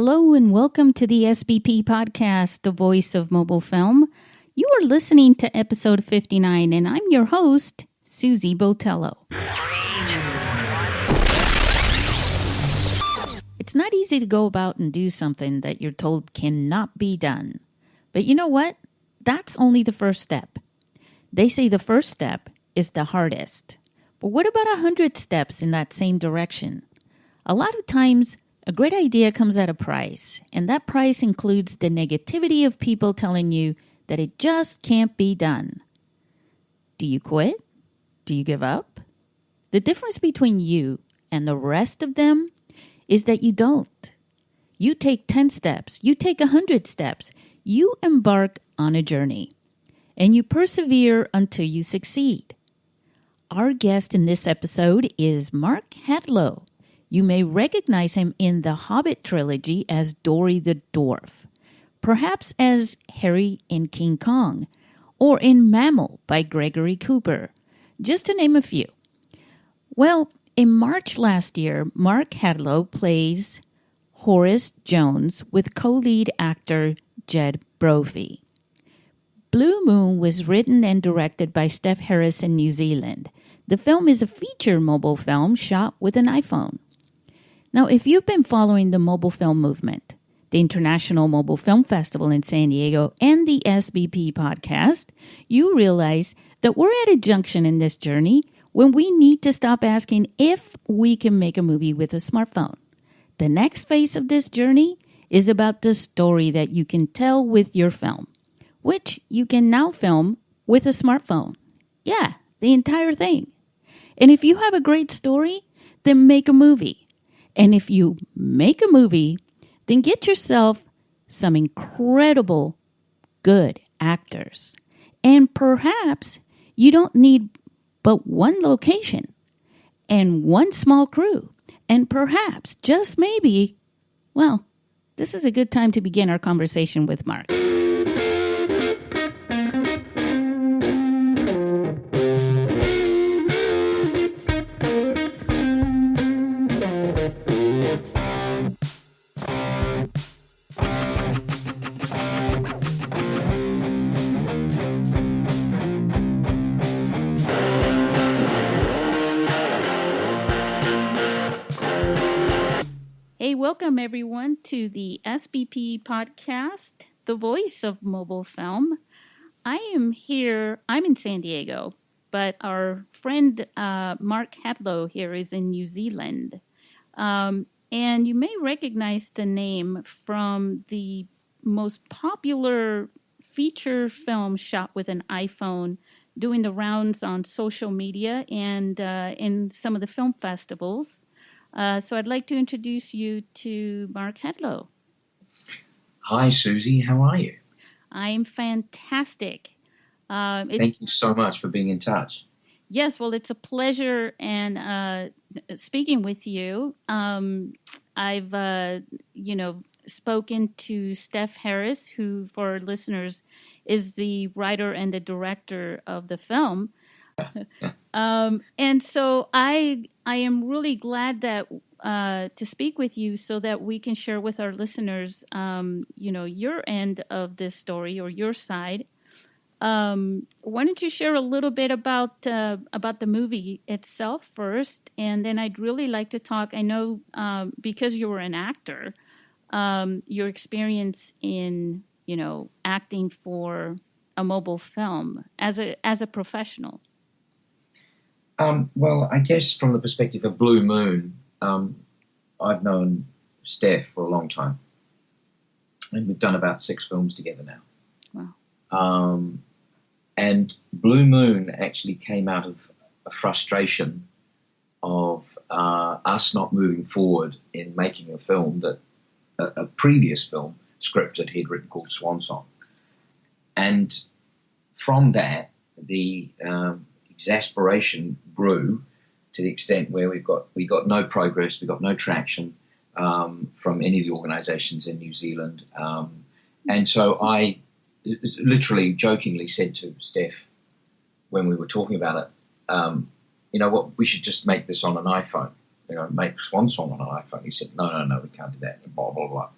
Hello and welcome to the SBP Podcast, the voice of mobile film. You are listening to episode 59, and I'm your host, Susie Botello. It's not easy to go about and do something that you're told cannot be done. But you know what? That's only the first step. They say the first step is the hardest. But what about 100 steps in that same direction? A lot of times, a great idea comes at a price, and that price includes the negativity of people telling you that it just can't be done. Do you quit? Do you give up? The difference between you and the rest of them is that you don't. You take 10 steps. You take 100 steps. You embark on a journey, and you persevere until you succeed. Our guest in this episode is Mark Hadlow. You may recognize him in the Hobbit trilogy as Dori the Dwarf, perhaps as Harry in King Kong, or in Mammal by Gregory Cooper, just to name a few. Well, in March last year, Mark Hadlow plays Horace Jones with co-lead actor Jed Brophy. Blue Moon was written and directed by Steph Harris in New Zealand. The film is a feature mobile film shot with an iPhone. Now, if you've been following the mobile film movement, the International Mobile Film Festival in San Diego, and the SBP Podcast, you realize that we're at a junction in this journey when we need to stop asking if we can make a movie with a smartphone. The next phase of this journey is about the story that you can tell with your film, which you can now film with a smartphone. Yeah, the entire thing. And if you have a great story, then make a movie. And if you make a movie, then get yourself some incredible, good actors. And perhaps you don't need but one location and one small crew. And perhaps, just maybe, well, this is a good time to begin our conversation with Mark. Hey, welcome everyone to the SBP Podcast, the voice of mobile film. I am here, I'm in San Diego, but our friend Mark Hadlow here is in New Zealand. And you may recognize the name from the most popular feature film shot with an iPhone, doing the rounds on social media and in some of the film festivals. So I'd like to introduce you to Mark Hadlow. Hi, Susie. How are you? I'm fantastic. Thank you so much for being in touch. Yes, well, it's a pleasure and speaking with you. I've, spoken to Steph Harris, who, for our listeners, is the writer and the director of the film. And so I am really glad that to speak with you so that we can share with our listeners, your end of this story or your side. Why don't you share a little bit about the movie itself first, and then I'd really like to talk. I know because you were an actor, your experience in acting for a mobile film as a professional. Well, I guess from the perspective of Blue Moon, I've known Steph for a long time, and we've done about 6 films together now. Wow. And Blue Moon actually came out of a frustration of us not moving forward in making a film that a previous film script that he'd written called Swan Song. And from that, the exasperation grew to the extent where we got no progress, we got no traction from any of the organizations in New Zealand. And so I literally jokingly said to Steph when we were talking about it, you know what, we should just make this on an iPhone, make Swan Song on an iPhone. He said, no, we can't do that, blah, blah, blah.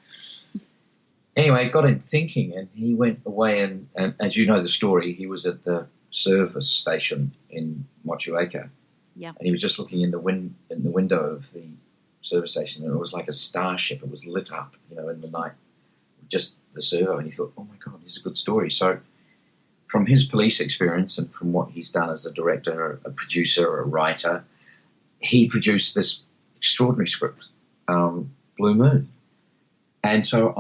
Anyway, it got him thinking, and he went away and as you know the story, he was at the service station in Motueka, Yeah. and he was just looking in the window of the service station, and it was like a starship. It was lit up, in the night, just the servo, and he thought, oh my God, this is a good story. So from his police experience and from what he's done as a director, a producer, a writer, he produced this extraordinary script, Blue Moon. And so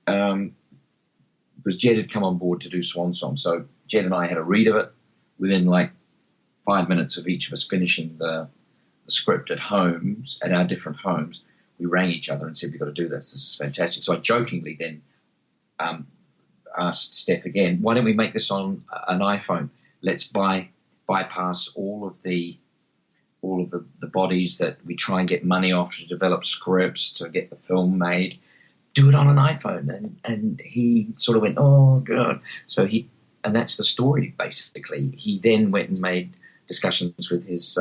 because Jed had come on board to do Swan Song, so Jed and I had a read of it. Within like 5 minutes of each of us finishing the script at our different homes, we rang each other and said, we've got to do this. This is fantastic. So I jokingly then asked Steph again, why don't we make this on an iPhone? Let's bypass all of the bodies that we try and get money off to develop scripts, to get the film made. Do it on an iPhone. And he sort of went, oh, God. And that's the story, basically. He then went and made discussions with his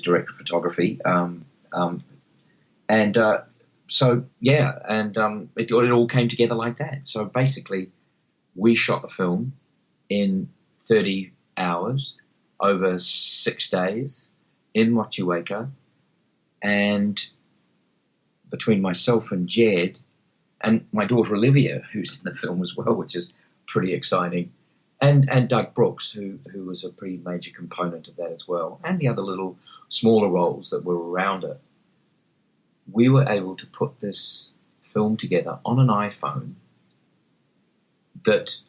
director of photography. It all came together like that. So basically, we shot the film in 30 hours over 6 days in Motueka, and between myself and Jed and my daughter Olivia, who's in the film as well, which is pretty exciting, and Doug Brooks, who was a pretty major component of that as well, and the other little smaller roles that were around it, we were able to put this film together on an iPhone that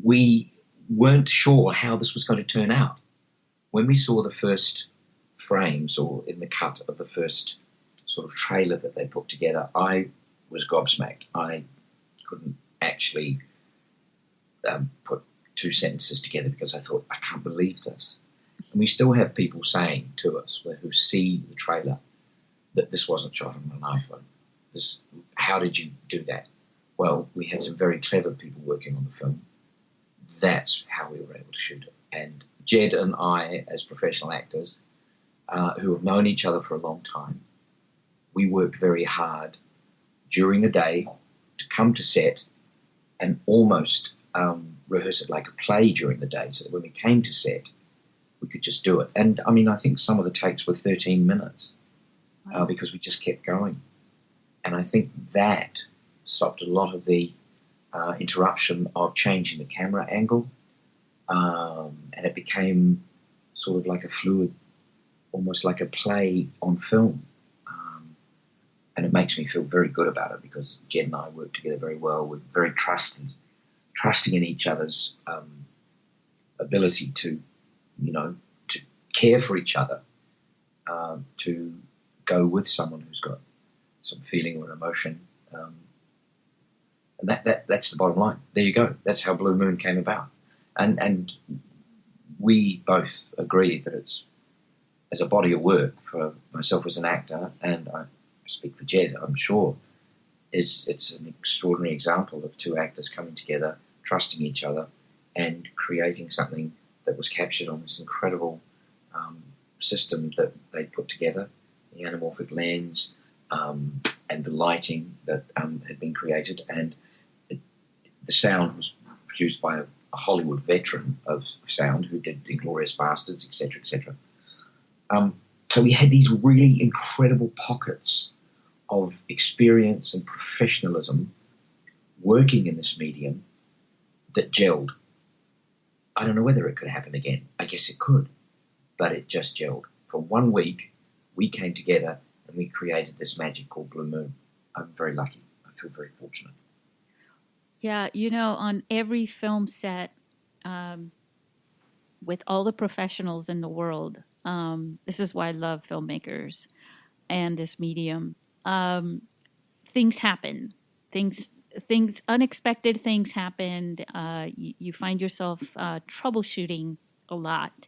we weren't sure how this was going to turn out. When we saw the first frames, or in the cut of the first sort of trailer that they put together, I was gobsmacked. I couldn't actually put two sentences together because I thought, I can't believe this. And we still have people saying to us who see the trailer that this wasn't shot on an iPhone. How did you do that? Well, we had some very clever people working on the film. That's how we were able to shoot it. And Jed and I, as professional actors, who have known each other for a long time, we worked very hard during the day to come to set and almost rehearse it like a play during the day, so that when we came to set, we could just do it. And I mean, I think some of the takes were 13 minutes because we just kept going. And I think that stopped a lot of the interruption of changing the camera angle. And it became sort of like a fluid, almost like a play on film. And it makes me feel very good about it because Jed and I work together very well. We're very trusting in each other's ability to care for each other, to go with someone who's got some feeling or emotion. And that's the bottom line. There you go. That's how Blue Moon came about. And we both agreed that it's, as a body of work for myself as an actor, and I speak for Jed, I'm sure, it's an extraordinary example of two actors coming together, trusting each other, and creating something that was captured on this incredible system that they put together, the anamorphic lens and the lighting that had been created, and the sound was produced by a Hollywood veteran of sound who did Inglourious Bastards, etc., etc. So we had these really incredible pockets of experience and professionalism working in this medium that gelled. I don't know whether it could happen again. I guess it could, but it just gelled. For 1 week, we came together and we created this magic called Blue Moon. I'm very lucky. I feel very fortunate. Yeah, on every film set, with all the professionals in the world, this is why I love filmmakers and this medium. Things happen. Things, unexpected things happen. You find yourself troubleshooting a lot.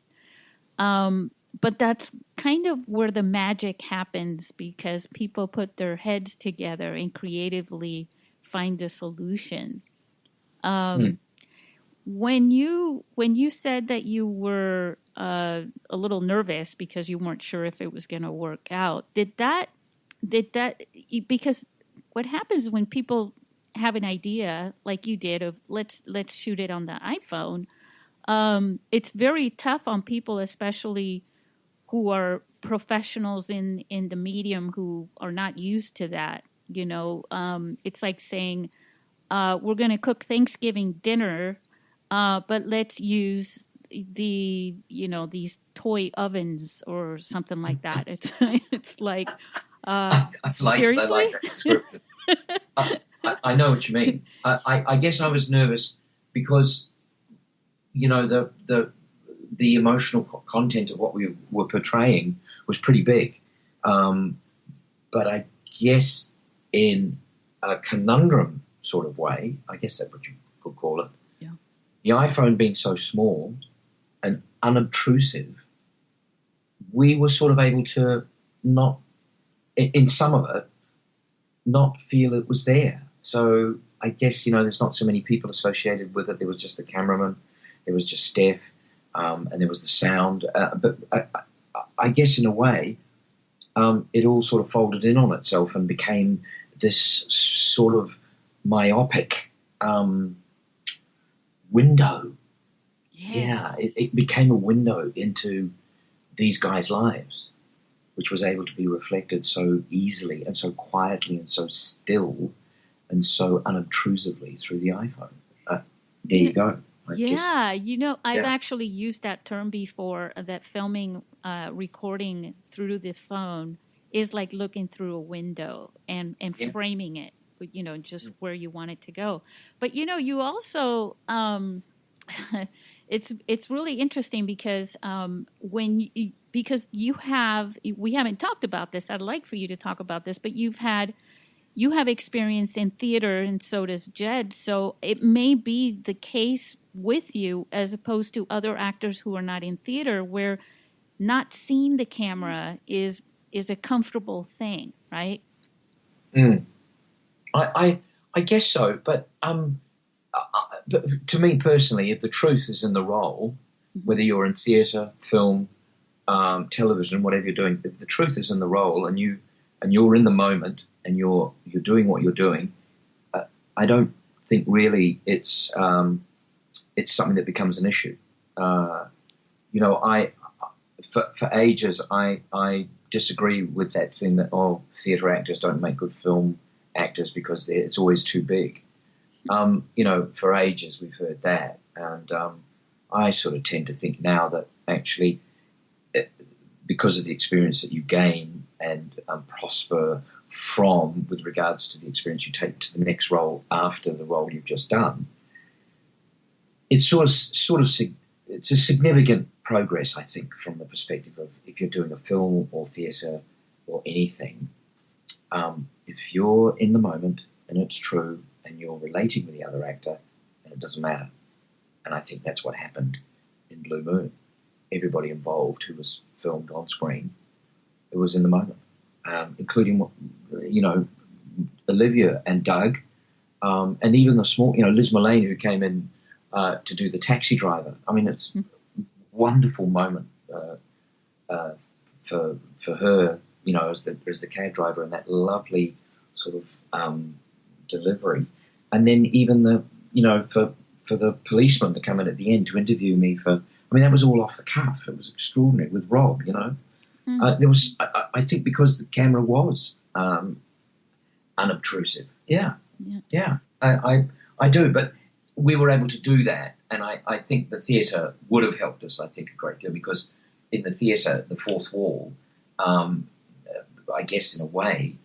But that's kind of where the magic happens, because people put their heads together and creatively find a solution. When you said that you were a little nervous because you weren't sure if it was going to work out, did that because what happens when people have an idea like you did of let's shoot it on the iPhone, it's very tough on people, especially who are professionals in the medium who are not used to that. It's like saying, we're going to cook Thanksgiving dinner, but let's use these toy ovens or something like that. It's like, seriously? I like that description. I know what you mean. I guess I was nervous because, the emotional content of what we were portraying was pretty big. But I guess in a conundrum sort of way, I guess that's what you could call it. Yeah. The iPhone being so small and unobtrusive, we were sort of able to not, in some of it, not feel it was there. So I guess, there's not so many people associated with it. There was just the cameraman, there was just Steph, and there was the sound. But I guess in a way, it all sort of folded in on itself and became this sort of myopic window. Yes. Yeah, it became a window into these guys' lives, which was able to be reflected so easily and so quietly and so still and so unobtrusively through the iPhone. There you go. I've actually used that term before, that filming, recording through the phone is like looking through a window and framing it, just where you want it to go. But, you also, it's really interesting because we haven't talked about this. I'd like for you to talk about this, but you have experience in theater, and so does Jed. So it may be the case with you as opposed to other actors who are not in theater, where not seeing the camera is a comfortable thing, right? I guess so, but to me personally, if the truth is in the role, whether you're in theatre, film, television, whatever you're doing, if the truth is in the role and you're in the moment and you're doing what you're doing, I don't think really it's something that becomes an issue. For ages I disagree with that thing that theatre actors don't make good film actors because it's always too big. For ages we've heard that, and I sort of tend to think now that actually, because of the experience that you gain and prosper from with regards to the experience you take to the next role after the role you've just done, it's it's a significant progress, I think, from the perspective of if you're doing a film or theatre or anything. If you're in the moment and it's true and you're relating with the other actor, then it doesn't matter. And I think that's what happened in Blue Moon. Everybody involved who was filmed on screen, it was in the moment, including, Olivia and Doug, and even the small, Liz Mullane, who came in to do the taxi driver. I mean, it's a wonderful moment for her, as the cab driver, and that lovely sort of delivery. And then even for the policeman to come in at the end to interview me that was all off the cuff. It was extraordinary with Rob, There was, I think, because the camera was unobtrusive. Yeah. I do, but we were able to do that, and I think the theatre would have helped us, I think, a great deal, because in the theatre, the fourth wall, I guess in a way,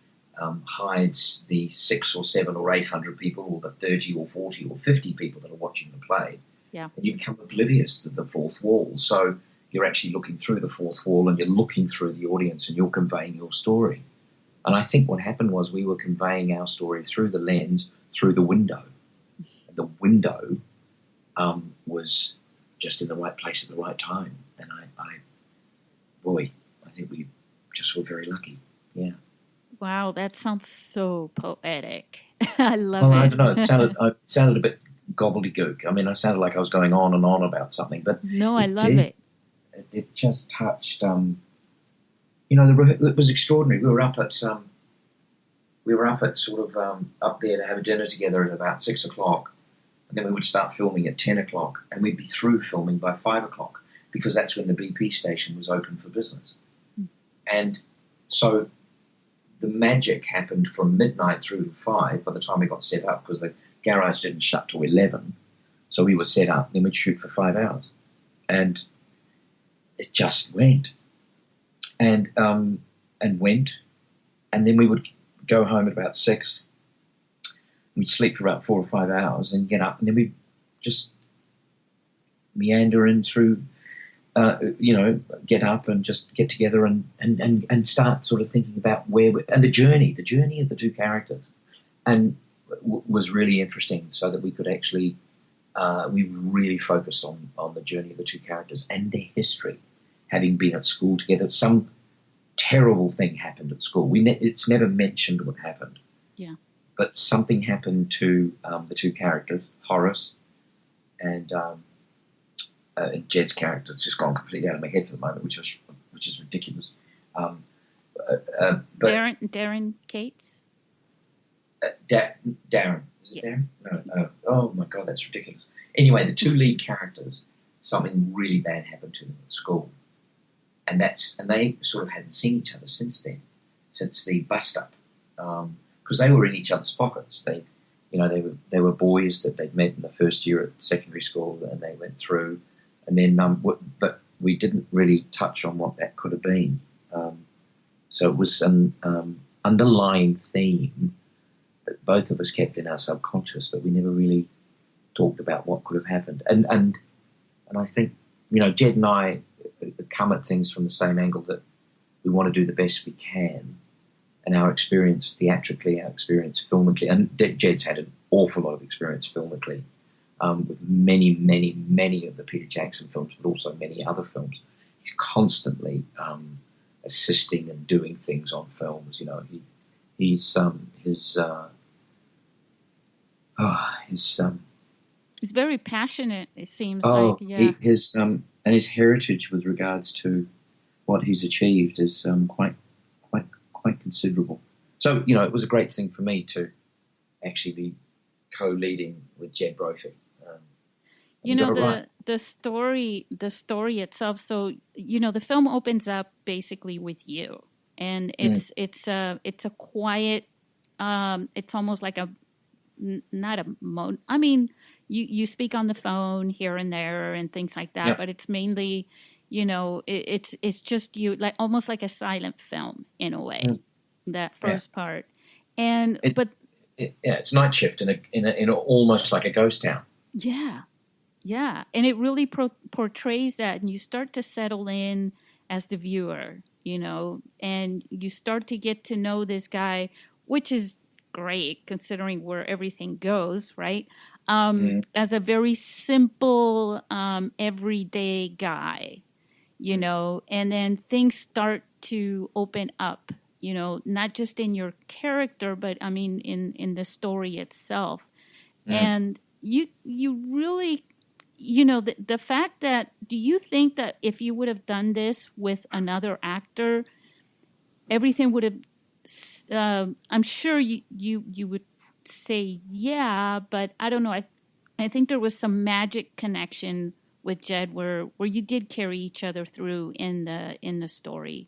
hides the 600 or 700 or 800 people, or the 30 or 40 or 50 people that are watching the play. Yeah. And you become oblivious to the fourth wall. So you're actually looking through the fourth wall and you're looking through the audience and you're conveying your story. And I think what happened was we were conveying our story through the lens, through the window. And the window was just in the right place at the right time. And I think we just were very lucky. Yeah. Wow, that sounds so poetic. I love it. I don't know. It sounded a bit gobbledygook. I mean, I sounded like I was going on and on about something, but no, I love it. It just touched. It was extraordinary. We were up at we were up at sort of up there to have a dinner together at about 6 o'clock, and then we would start filming at 10 o'clock, and we'd be through filming by 5 o'clock because that's when the BP station was open for business. And so the magic happened from midnight through to 5 by the time we got set up, because the garage didn't shut till 11. So we were set up, then we'd shoot for 5 hours. And it just went. And went. And then we would go home at about 6. We'd sleep for about 4 or 5 hours and get up, and then we'd just meander in through, get up and just get together and start sort of thinking about and the journey of the two characters, and was really interesting, so that we could actually, we really focused on the journey of the two characters and their history, having been at school together. Some terrible thing happened at school. It's never mentioned what happened. Yeah. But something happened to the two characters, Horace and Jed's character. It's just gone completely out of my head for the moment, which is ridiculous. But Darren Cates? Darren. Is it Darren? No. Oh, my God, that's ridiculous. Anyway, the two lead characters, something really bad happened to them at school. And they sort of hadn't seen each other since then, since the bust-up. Because they were in each other's pockets. They were boys that they'd met in the first year at secondary school, and they went through, and then but we didn't really touch on what that could have been. So it was an underlying theme that both of us kept in our subconscious, but we never really talked about what could have happened. And I think, Jed and I come at things from the same angle, that we want to do the best we can. And our experience theatrically, our experience filmically, and Jed's had an awful lot of experience filmically with many, many, many of the Peter Jackson films, but also many other films. He's constantly assisting and doing things on films. He's very passionate. It seems like, yeah. His heritage with regards to what he's achieved is quite considerable. So, it was a great thing for me to actually be co-leading with Jed Brophy. The story itself. So, the film opens up basically with you, and it's a quiet. It's almost like you speak on the phone here and there and things like that, but it's mainly, it's just you, like almost like a silent film in a way. That first part, and it's night shift in almost like a ghost town. Yeah, and it really portrays that, and you start to settle in as the viewer, and you start to get to know this guy, which is great considering where everything goes, right? As a very simple, everyday guy, and then things start to open up. Not just in your character, but in the story itself. And you really, the fact that, do you think that if you would have done this with another actor, everything would have, I'm sure you would say, yeah, but I don't know. I think there was some magic connection with Jed where you did carry each other through in the story.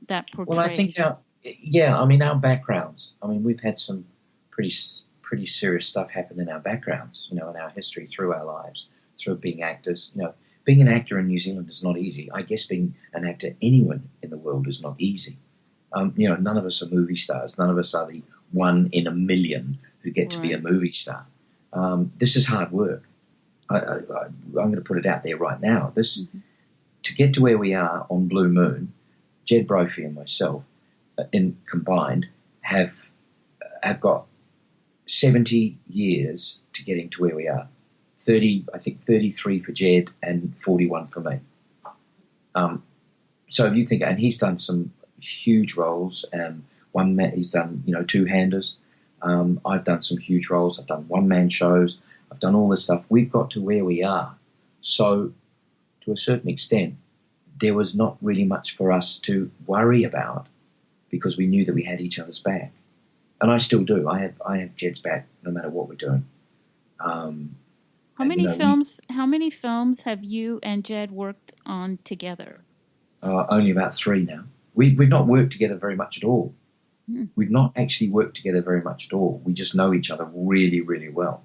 That portrays. Well, I think our backgrounds. We've had some pretty serious stuff happen in our backgrounds, in our history, through our lives, through being actors. Being an actor in New Zealand is not easy. I guess being an actor anywhere in the world is not easy. None of us are movie stars. None of us are the one in a million who get to be a movie star. This is hard work. I'm going to put it out there right now. To get to where we are on Blue Moon, Jed Brophy and myself, combined, have got 70 years to getting to where we are. 33 for Jed and 41 for me. So if you think, and he's done some huge roles. He's done, two-handers. I've done some huge roles. I've done one-man shows. I've done all this stuff. We've got to where we are. So to a certain extent, there was not really much for us to worry about because we knew that we had each other's back. And I still do. I have Jed's back no matter what we're doing. How many films? How many films have you and Jed worked on together? Only about 3 now. We've not worked together very much at all. We've not actually worked together very much at all. We just know each other really, really well.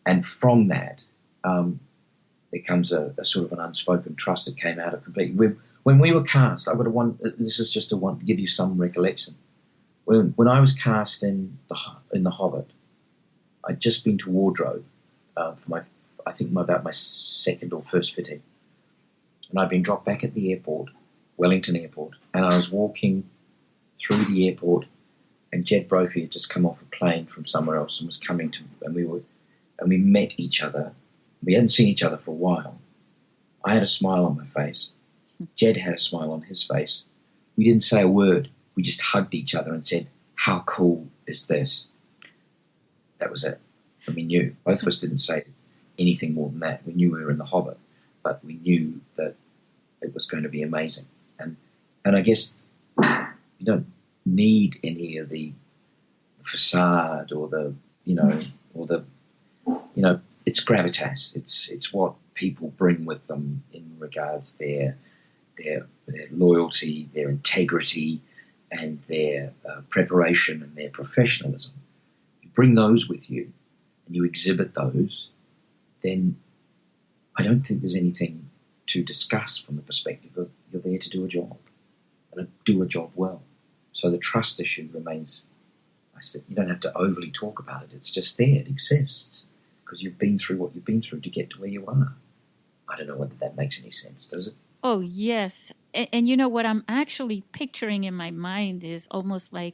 And from that, there comes a sort of an unspoken trust that came out of completely. When we were cast, this is just to give you some recollection. When I was cast in the Hobbit, I'd just been to wardrobe for about my second or first fitting. And I'd been dropped back at the airport, Wellington Airport, and I was walking through the airport, and Jed Brophy had just come off a plane from somewhere else and was coming to, and we met each other. We hadn't seen each other for a while. I had a smile on my face. Jed had a smile on his face. We didn't say a word. We just hugged each other and said, "How cool is this?" That was it. And we knew. Both of us didn't say anything more than that. We knew we were in the Hobbit, but we knew that it was going to be amazing. And I guess you don't need any of the facade or it's gravitas. It's what people bring with them in regards their loyalty, their integrity, and their preparation and their professionalism. You bring those with you and you exhibit those, then I don't think there's anything to discuss from the perspective of you're there to do a job and do a job well. So the trust issue remains. I said, you don't have to overly talk about it. It's just there. It exists because you've been through what you've been through to get to where you are. I don't know whether that makes any sense, does it? Oh, yes. And you know what I'm actually picturing in my mind is almost like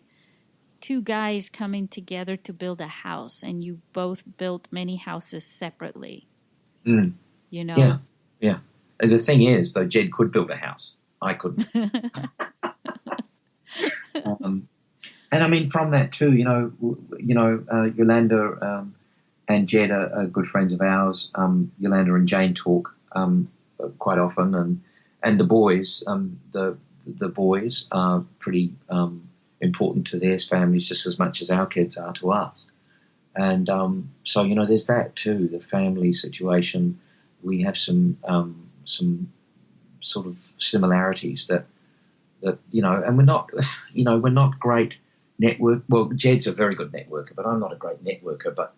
2 guys coming together to build a house, and you both built many houses separately. You know? Yeah. And the thing is, though, Jed could build a house. I couldn't. And I mean, from that too, Yolanda and Jed are good friends of ours. Yolanda and Jane talk quite often, and the boys, the boys are pretty important to their families just as much as our kids are to us. And so there's that too, the family situation. We have some sort of similarities that and we're not great network. Well, Jed's a very good networker, but I'm not a great networker. But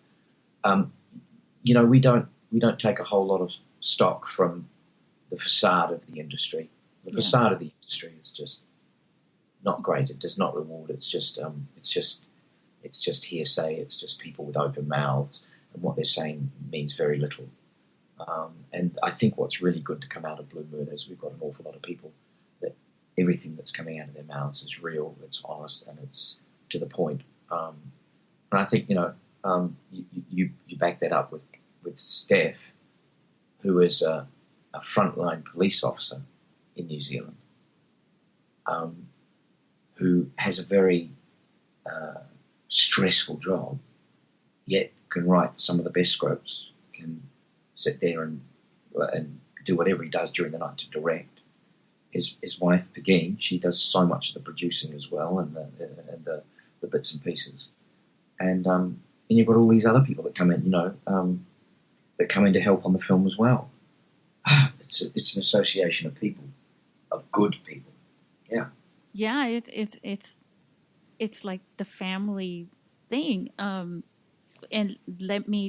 we don't take a whole lot of stock from the facade of the industry. The facade of the industry is just not great. It does not reward. It's just hearsay. It's just people with open mouths, and what they're saying means very little. And I think what's really good to come out of Blue Moon is we've got an awful lot of people that everything that's coming out of their mouths is real, it's honest, and it's to the point. And I think you back that up with Steph, who is a frontline police officer in New Zealand, who has a very stressful job, yet can write some of the best scripts, can sit there and do whatever he does during the night to direct. His wife, Pegeen, she does so much of the producing as well and the bits and pieces. And you've got all these other people that come in, that come in to help on the film as well. It's an association of people, of good people. Yeah. Yeah, it's like the family thing. And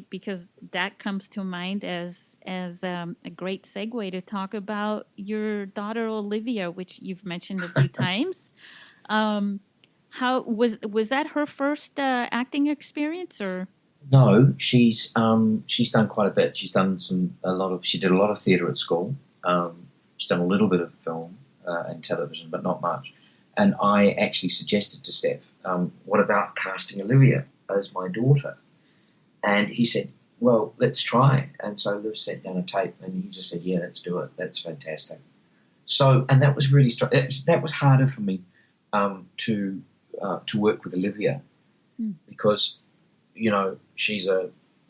because that comes to mind as a great segue to talk about your daughter Olivia, which you've mentioned a few times. How was that her first acting experience, or? No, she's done quite a bit. She did a lot of theatre at school. She's done a little bit of film and television, but not much. And I actually suggested to Steph, what about casting Olivia as my daughter? And he said, well, let's try. And so Liv sent down a tape, and he just said, yeah, let's do it. That's fantastic. So, and that was really that was harder for me to work with Olivia because, she's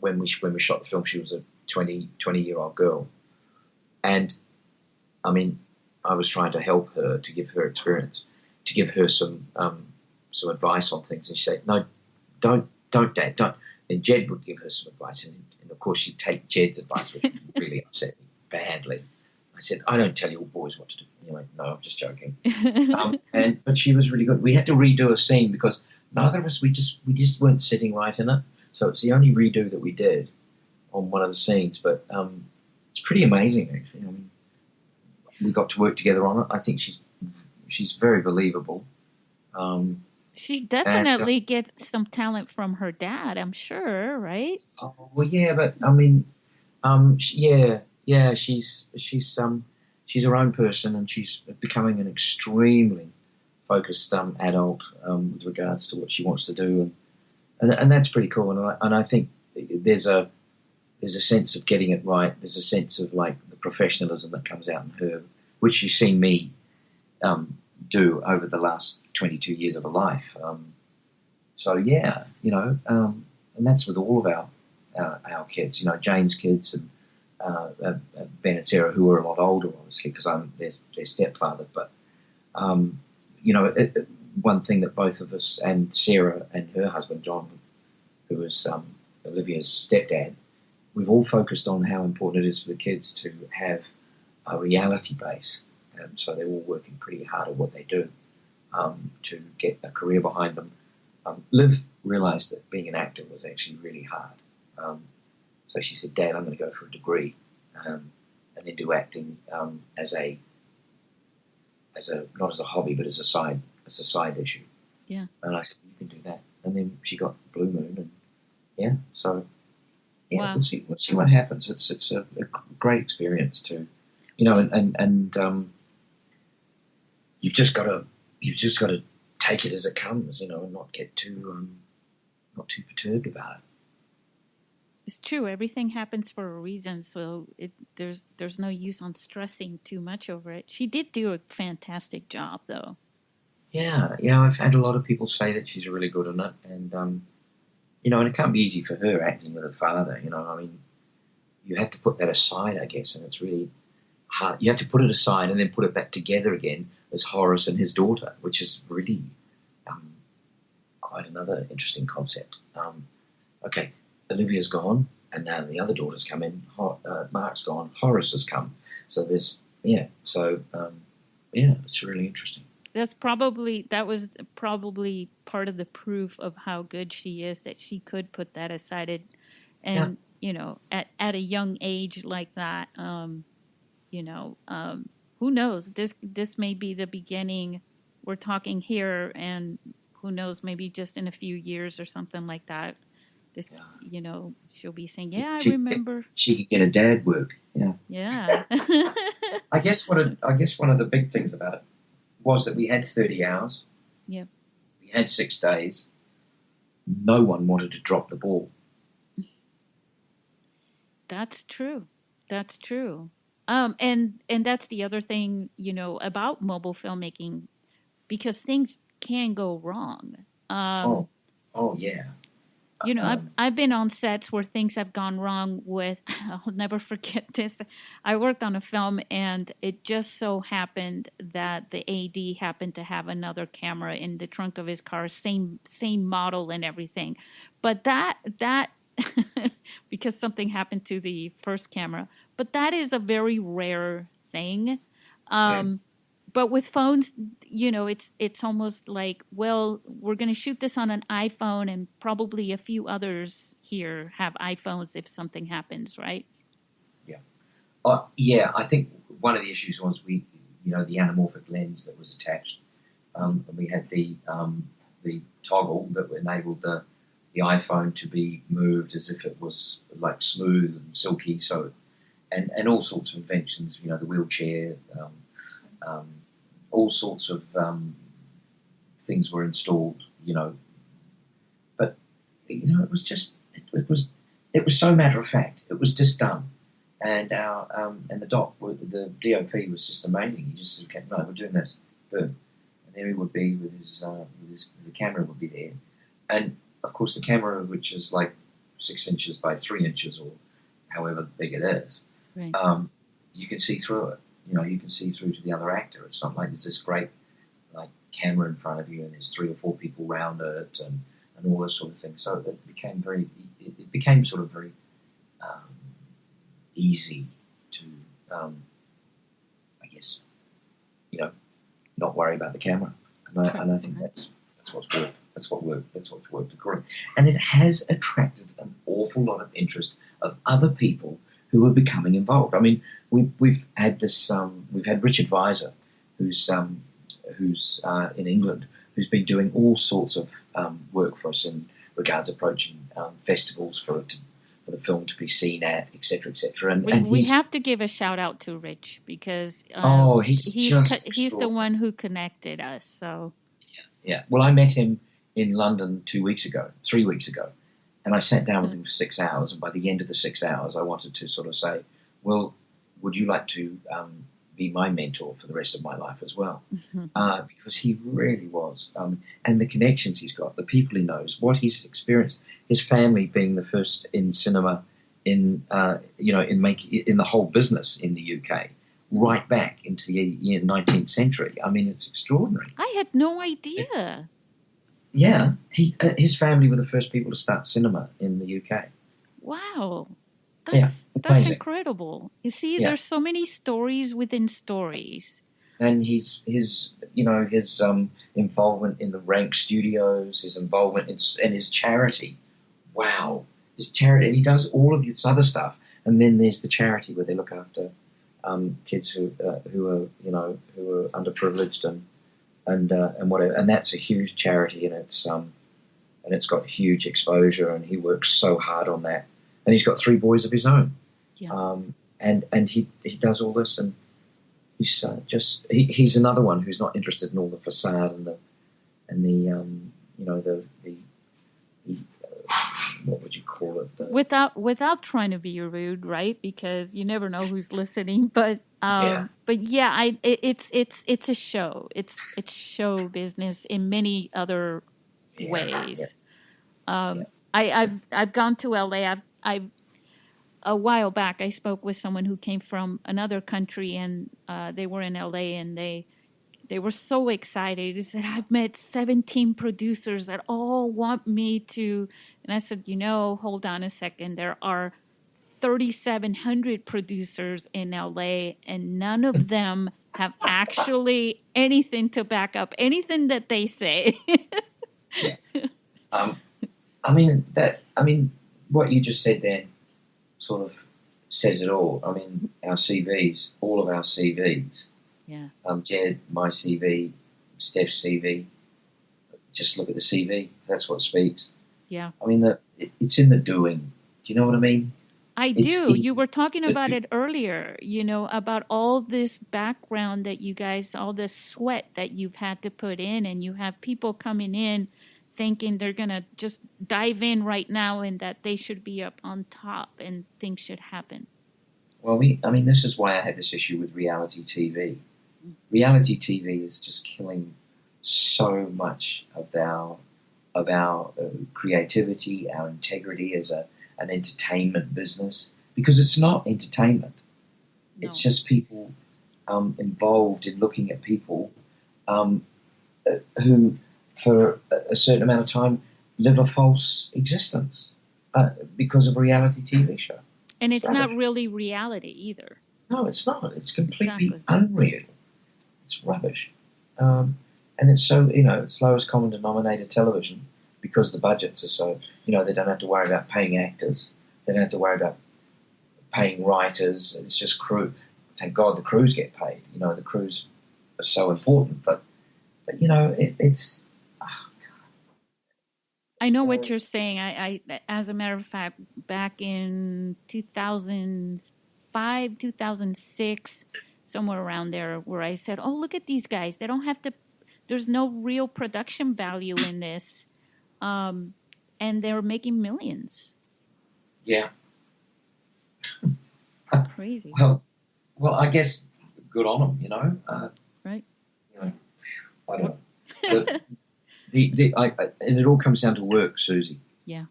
when we shot the film, she was a 20-year-old girl. And, I mean, I was trying to help her, to give her experience, to give her some advice on things. And she said, no, don't, Dad, don't. And Jed would give her some advice, and of course she'd take Jed's advice, which really upset me badly. I said, I don't tell you boys what to do. Anyway, no, I'm just joking. But she was really good. We had to redo a scene because neither of us, we just weren't sitting right in it. So it's the only redo that we did on one of the scenes. But it's pretty amazing, actually. I mean, we got to work together on it. I think she's very believable. She definitely gets some talent from her dad, I'm sure, right? Oh, well, yeah, but I mean, she's her own person, and she's becoming an extremely focused adult with regards to what she wants to do, and that's pretty cool. And I think there's a sense of getting it right. There's a sense of like the professionalism that comes out in her, which you've seen me do over the last 22 years of her life. So yeah, and that's with all of our kids. Jane's kids and Ben and Sarah, who are a lot older, obviously, because I'm their stepfather. But one thing that both of us, and Sarah and her husband John, who was Olivia's stepdad, we've all focused on how important it is for the kids to have a reality base. So they're all working pretty hard at what they do to get a career behind them. Liv realised that being an actor was actually really hard. So she said, Dad, I'm going to go for a degree and then do acting as not as a hobby, but as a side issue. Yeah. And I said, you can do that. And then she got Blue Moon, and wow. We'll see what happens. It's a great experience too, and you've just got to take it as it comes, and not get too perturbed about it. It's true. Everything happens for a reason, so there's no use on stressing too much over it. She did do a fantastic job, though. Yeah. I've had a lot of people say that she's really good in it, and and it can't be easy for her acting with her father. I mean, you have to put that aside, I guess, and it's really hard. You have to put it aside and then put it back together again as Horace and his daughter, which is really quite another interesting concept. Okay. Olivia's gone, and now the other daughter's come in. Mark's gone. Horace has come. So there's it's really interesting. That was probably part of the proof of how good she is, that she could put that aside, and at a young age like that, who knows? This may be the beginning. We're talking here, and who knows? Maybe just in a few years or something like that. She'll be saying, I remember. She could get a dad work. Yeah. Yeah. I guess one of the big things about it was that we had 30 hours. Yep. We had 6 days. No one wanted to drop the ball. That's true. And that's the other thing, about mobile filmmaking, because things can go wrong. Yeah. I've been on sets where things have gone wrong with, I'll never forget this. I worked on a film, and it just so happened that the AD happened to have another camera in the trunk of his car, same model and everything. But that because something happened to the first camera, but that is a very rare thing. But with phones, it's almost like, well, we're going to shoot this on an iPhone, and probably a few others here have iPhones if something happens, right? Yeah. I think one of the issues was the anamorphic lens that was attached. And we had the toggle that enabled the iPhone to be moved as if it was like smooth and silky. So, and all sorts of inventions, the wheelchair, all sorts of things were installed, but it was so matter of fact. It was just done, and the DOP was just amazing. He just said, "No, we're doing this," boom, and there he would be with the camera would be there, and of course the camera, which is like 6 inches by 3 inches or however big it is, right. You can see through it. You can see through to the other actor. It's not like there's this great camera in front of you and there's 3 or 4 people around it, and and all those sort of things. So it became sort of very easy to, I guess, not worry about the camera. And I think that's what's worked. That's what's worked according. And it has attracted an awful lot of interest of other people who are becoming involved. I mean, we've had this. We've had Richard Visor, who's in England, who's been doing all sorts of work for us in regards approaching festivals for the film to be seen at, etc., etc. And we have to give a shout out to Rich because he's the one who connected us. So yeah. Well, I met him in London 3 weeks ago, and I sat down with him for 6 hours. And by the end of the 6 hours, I wanted to sort of say, well, would you like to be my mentor for the rest of my life as well? Because he really was. And the connections he's got, the people he knows, what he's experienced, his family being the first in cinema in the whole business in the UK, right back into the 19th century. I mean, it's extraordinary. I had no idea. Yeah, his family were the first people to start cinema in the UK. Wow. That's incredible. You see, there's so many stories within stories. And his involvement in the Rank Studios, his involvement in his charity. Wow, his charity, and he does all of this other stuff. And then there's the charity where they look after kids who are underprivileged and whatever. And that's a huge charity, and it's got huge exposure. And he works so hard on that. And he's got 3 boys of his own, and he does all this, and he's he's another one who's not interested in all the facade and the what would you call it? Without trying to be rude, right? Because you never know who's listening, but it's a show. It's show business in many other ways. I've gone to LA. A while back, I spoke with someone who came from another country, and they were in LA, and they were so excited. They said, "I've met 17 producers that all want me to." And I said, hold on a second. There are 3,700 producers in LA, and none of them have actually anything to back up anything that they say. What you just said there sort of says it all. I mean, our CVs, all of our CVs. Yeah. Jed, my CV, Steph's CV. Just look at the CV. That's what speaks. Yeah. I mean, it's in the doing. Do you know what I mean? I do. You were talking about it earlier, about all this background that you guys, all the sweat that you've had to put in, and you have people coming in thinking they're going to just dive in right now and that they should be up on top and things should happen. Well, this is why I had this issue with reality TV. Reality TV is just killing so much of our creativity, our integrity as an entertainment business, because it's not entertainment. No. It's just people involved in looking at people who, for a certain amount of time, live a false existence because of a reality TV show. And it's not really reality either. No, it's not. It's completely unreal. It's rubbish. And it's so, it's lowest common denominator television because the budgets are so, they don't have to worry about paying actors. They don't have to worry about paying writers. It's just crew. Thank God the crews get paid. The crews are so important. But it's... Oh, I know what you're saying. I, as a matter of fact, back in 2005, 2006, somewhere around there, where I said, "Oh, look at these guys. They don't have to. There's no real production value in this, and they're making millions." Yeah. Crazy. Well, I guess good on them. Right. I don't know. And it all comes down to work, Susie. Yeah.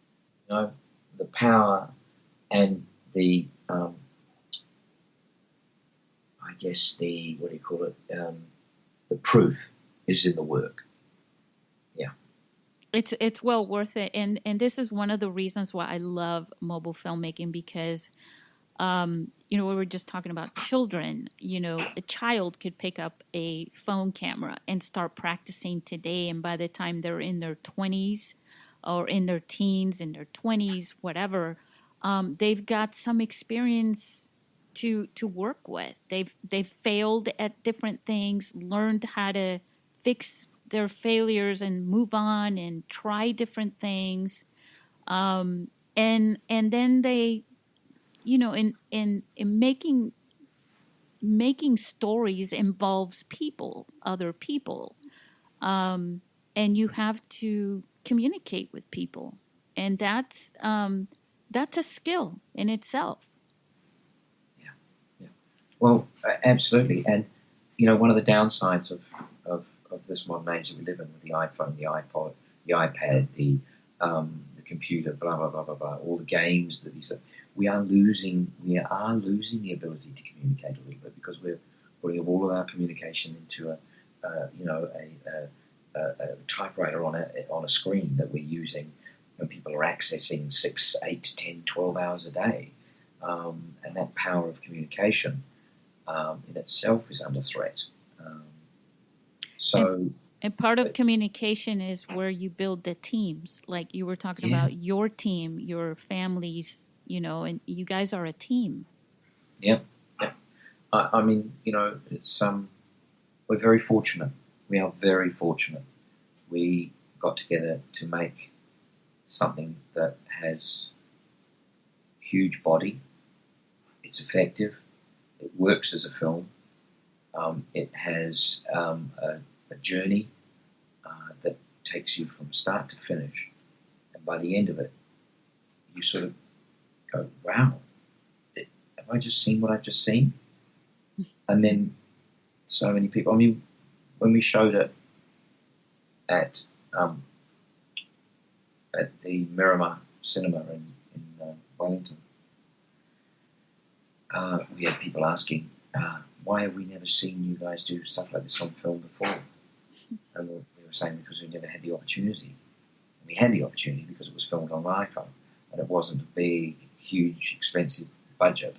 The power and the, I guess the proof is in the work. Yeah. It's well worth it, and this is one of the reasons why I love mobile filmmaking, because we were just talking about children. A child could pick up a phone camera and start practicing today, and by the time they're in their 20s or in their teens, in their 20s, whatever, they've got some experience to work with. They've failed at different things, learned how to fix their failures and move on and try different things, and then they, in making stories involves people, other people, and you have to communicate with people, and that's a skill in itself. Yeah. Well, absolutely. And one of the downsides of this modern age that we live in, with the iPhone, the iPod, the iPad, the computer, blah blah blah blah blah, all the games that we are losing the ability to communicate a little bit, because we're putting all of our communication into a typewriter on a screen that we're using, and people are accessing 6, 8, 10, 12 hours a day, and that power of communication in itself is under threat. And part of communication is where you build the teams, like you were talking about your team, your families, and you guys are a team. Yeah. I mean, we're very fortunate. We are very fortunate. We got together to make something that has huge body. It's effective. It works as a film. It has a journey that takes you from start to finish, and by the end of it, you sort of go, "Wow, have I just seen what I've just seen?" And then so many people. I mean, when we showed it at the Miramar Cinema in Wellington, we had people asking, "Why have we never seen you guys do stuff like this on film before?" And we were saying, because we never had the opportunity. And we had the opportunity because it was filmed on an iPhone, and it wasn't a big, huge, expensive budget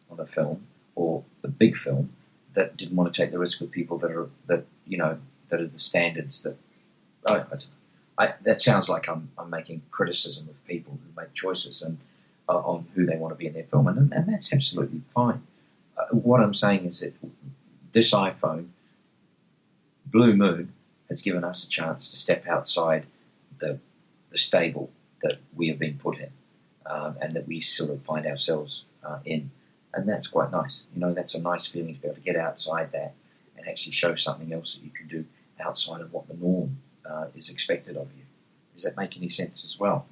on a film, or a big film that didn't want to take the risk with people that are the standards that. That sounds like I'm making criticism of people who make choices and on who they want to be in their film, and that's absolutely fine. What I'm saying is that this iPhone, Blue Moon, has given us a chance to step outside the stable that we have been put in, and that we sort of find ourselves in, and that's quite nice. That's a nice feeling to be able to get outside that and actually show something else that you can do outside of what the norm is expected of you. Does that make any sense as well?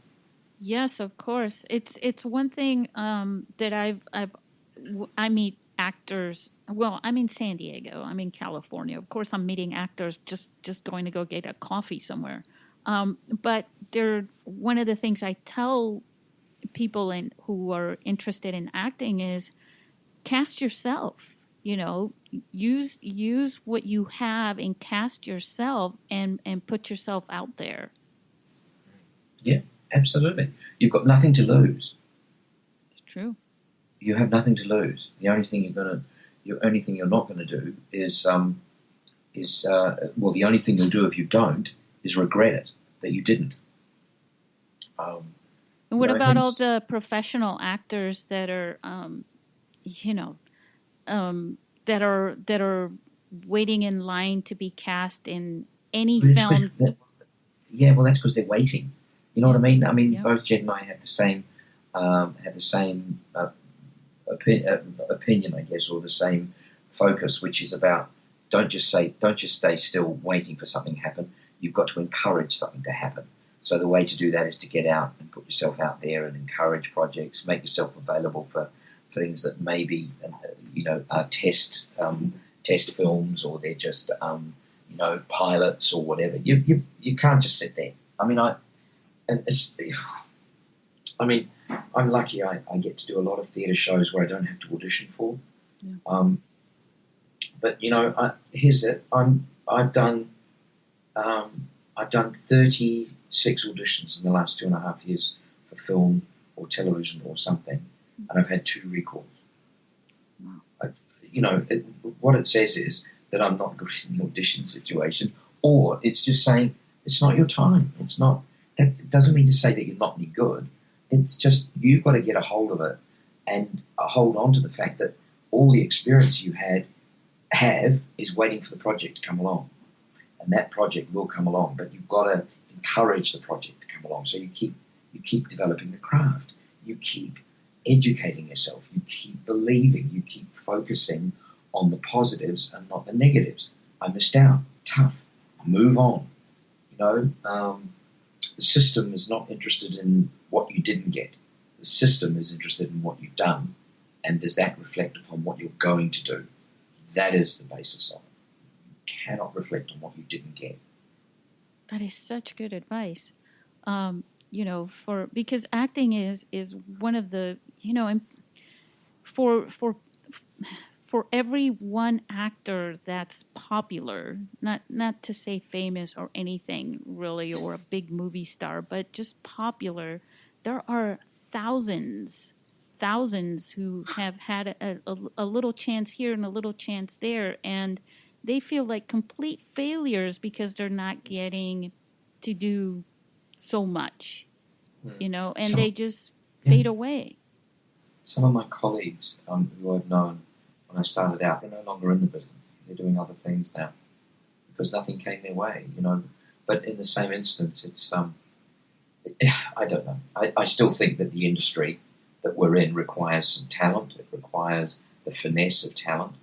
Yes, of course. It's one thing that I meet actors. Well, I'm in San Diego. I'm in California. Of course, I'm meeting actors just going to go get a coffee somewhere. But one of the things I tell people who are interested in acting is cast yourself. Use what you have and cast yourself and put yourself out there. Yeah, absolutely. You've got nothing to lose. It's true. You have nothing to lose. The only thing you're not going to do is the only thing you'll do if you don't is regret it that you didn't. And what about all the professional actors that are, that are waiting in line to be cast in any film? That's because they're waiting. You know what I mean? I mean, both Jed and I have the same opinion, I guess, or the same focus, which is about don't just stay still waiting for something to happen. You've got to encourage something to happen. So the way to do that is to get out and put yourself out there and encourage projects, make yourself available for things that maybe are test films, or they're just pilots or whatever. You can't just sit there. I'm lucky. I get to do a lot of theatre shows where I don't have to audition for. Yeah. But here's it. I've done I've done 36 auditions in the last 2.5 years for film or television or something, and I've had 2 recalls. Wow. What it says is that I'm not good in the audition situation, or it's just saying it's not your time. It's not. That doesn't mean to say that you're not any good. It's just you've got to get a hold of it and hold on to the fact that all the experience you have is waiting for the project to come along, and that project will come along. But you've got to encourage the project to come along. So you keep developing the craft. You keep educating yourself. You keep believing. You keep focusing on the positives and not the negatives. I missed out. Tough. Move on. The system is not interested in what you didn't get. The system is interested in what you've done, and does that reflect upon what you're going to do? That is the basis of it. You cannot reflect on what you didn't get. That is such good advice. Because acting is one of the, for every one actor that's popular, not to say famous or anything really, or a big movie star, but just popular, there are thousands who have had a little chance here and a little chance there, and they feel like complete failures because they're not getting to do so much, and they just fade away. Some of my colleagues who I've known when I started out, they're no longer in the business. They're doing other things now because nothing came their way, But in the same instance, it's I don't know. I still think that the industry that we're in requires some talent. It requires the finesse of talent.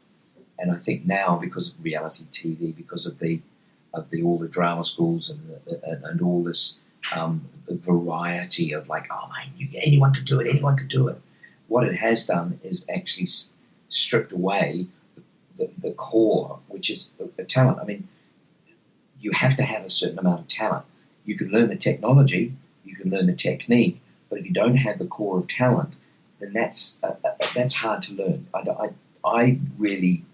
And I think now, because of reality TV, because of all the drama schools and all this the variety of anyone could do it. What it has done is actually stripped away the core, which is the talent. I mean, you have to have a certain amount of talent. You can learn the technology, you can learn the technique, but if you don't have the core of talent, then that's hard to learn. I really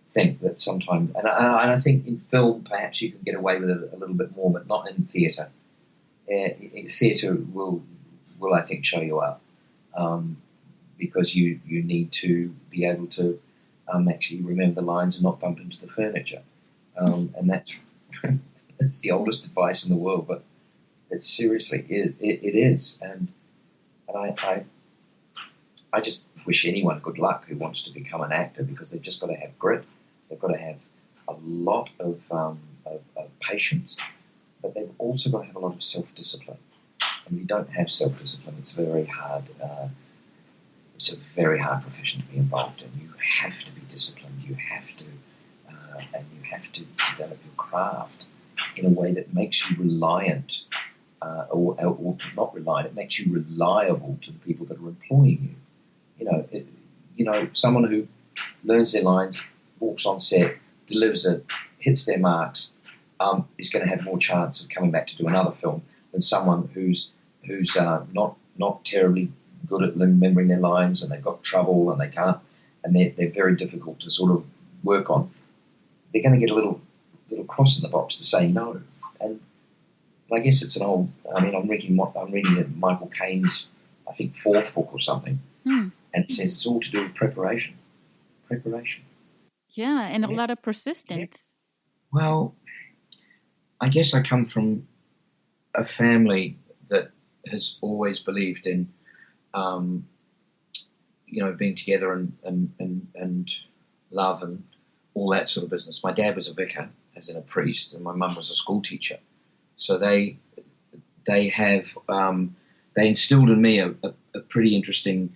think that sometimes, and I think in film perhaps you can get away with it a little bit more, but not in theatre. Theatre will I think show you up because you need to be able to actually remember the lines and not bump into the furniture, and that's the oldest advice in the world, but it seriously it is, and I just wish anyone good luck who wants to become an actor, because they've just got to have grit. They've got to have a lot of patience, but they've also got to have a lot of self-discipline. And if you don't have self-discipline, it's very hard. It's a very hard profession to be involved in. You have to be disciplined. You have to, and you have to develop your craft in a way that makes you reliant, or not reliant. It makes you reliable to the people that are employing you. Someone who learns their lines, walks on set, delivers it, hits their marks, is going to have more chance of coming back to do another film than someone who's not terribly good at remembering their lines, and they've got trouble and they can't, and they're very difficult to sort of work on. They're going to get a little cross in the box to say no. And I guess it's an old. I mean, I'm reading Michael Caine's, I think, 4th book or something, and it says it's all to do with preparation. Yeah, and a lot of persistence. Yeah. Well, I guess I come from a family that has always believed in, being together and love and all that sort of business. My dad was a vicar, as in a priest, and my mum was a school teacher. So they instilled in me a pretty interesting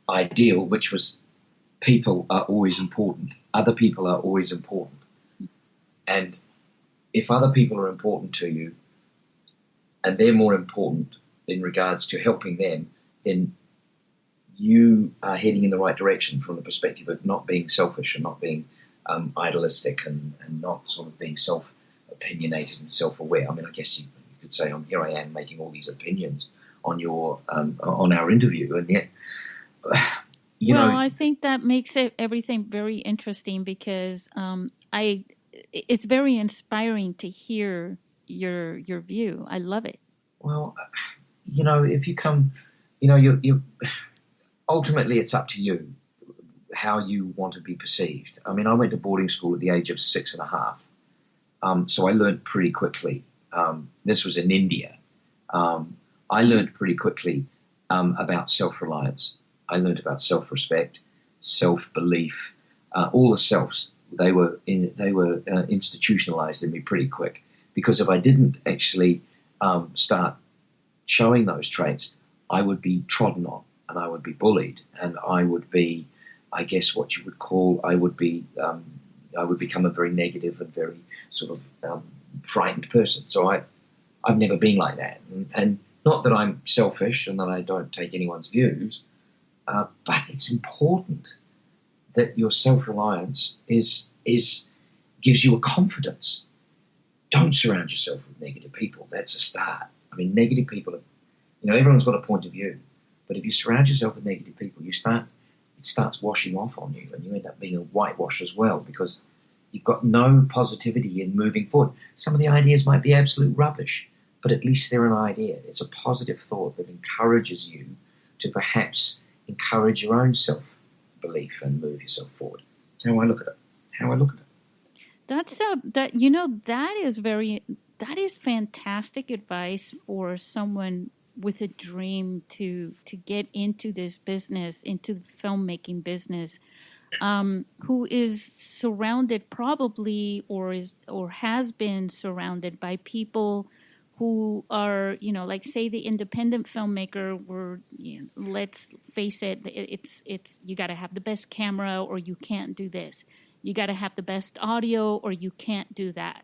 ideal, which was people are always important. Other people are always important. And if other people are important to you and they're more important in regards to helping them, then you are heading in the right direction from the perspective of not being selfish and not being idealistic and not sort of being self-opinionated and self-aware. I mean, I guess you could say, here I am making all these opinions on your on our interview, and yet, I think that makes everything very interesting, because it's very inspiring to hear your view. I love it. Well, if you come, you ultimately it's up to you how you want to be perceived. I mean, I went to boarding school at the age of 6.5, so I learned pretty quickly. This was in India. I learned pretty quickly about self-reliance. I learned about self-respect, self-belief, all the selves. They were institutionalized in me pretty quick, because if I didn't actually start showing those traits, I would be trodden on and I would be bullied, and I would be, I guess, what you would call, I would become a very negative and very sort of frightened person. So I've never been like that, and not that I'm selfish and that I don't take anyone's views, but it's important that your self-reliance gives you a confidence. Don't surround yourself with negative people. That's a start. I mean, negative people are, everyone's got a point of view, but if you surround yourself with negative people, it starts washing off on you, and you end up being a whitewash as well, because you've got no positivity in moving forward. Some of the ideas might be absolute rubbish, but at least they're an idea. It's a positive thought that encourages you to perhaps encourage your own self-belief and move yourself forward. That's how I look at it. That is fantastic advice for someone with a dream to get into this business, into the filmmaking business, who is surrounded probably or has been surrounded by people who are, like, say, the independent filmmaker, where, let's face it, it's you got to have the best camera or you can't do this. You got to have the best audio or you can't do that.